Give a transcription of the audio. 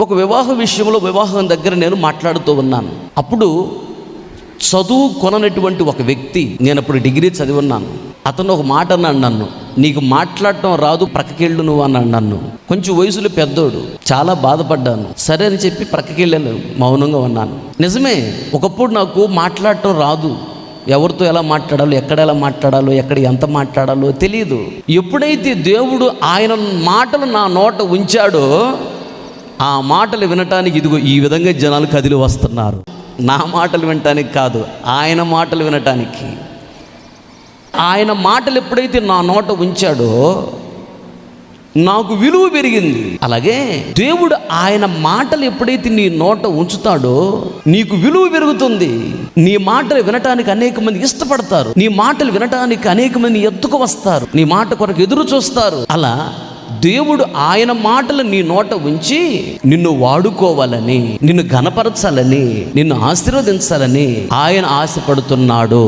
ఒక వివాహం దగ్గర నేను మాట్లాడుతూ ఉన్నాను. అప్పుడు చదువు కొననటువంటి ఒక వ్యక్తి, నేను అప్పుడు డిగ్రీ చదివి ఉన్నాను, అతను ఒక మాట అన్నాడు నన్ను, నీకు మాట్లాడటం రాదు, ప్రక్కకెళ్ళు నువ్వు అన్నాడు నన్ను. కొంచెం వయసులో పెద్దోడు, చాలా బాధపడ్డాను. సరే అని చెప్పి ప్రక్కకెళ్ళాను, మౌనంగా ఉన్నాను. నిజమే, ఒకప్పుడు నాకు మాట్లాడటం రాదు, ఎవరితో ఎలా మాట్లాడాలో, ఎక్కడ ఎలా మాట్లాడాలో, ఎక్కడ ఎంత మాట్లాడాలో తెలియదు. ఎప్పుడైతే దేవుడు ఆయన మాటలు నా నోట ఉంచాడో ఆ మాటలు వినటానికి ఇదిగో ఈ విధంగా జనాలు కదిలి వస్తున్నారు. నా మాటలు వినటానికి కాదు, ఆయన మాటలు వినటానికి. ఆయన మాటలు ఎప్పుడైతే నా నోట ఉంచాడో నాకు విలువ పెరిగింది. అలాగే దేవుడు ఆయన మాటలు ఎప్పుడైతే నీ నోట ఉంచుతాడో నీకు విలువ పెరుగుతుంది. నీ మాటలు వినటానికి అనేక మంది ఇష్టపడతారు, నీ మాటలు వినటానికి అనేక మంది ఎత్తుకు వస్తారు, నీ మాట కొరకు ఎదురు చూస్తారు. అలా దేవుడు ఆయన మాటలు నీ నోట ఉంచి నిన్ను వాడుకోవాలని, నిన్ను ఘనపరచాలని, నిన్ను ఆశీర్వదించాలని ఆయన ఆశపడుతున్నాడు.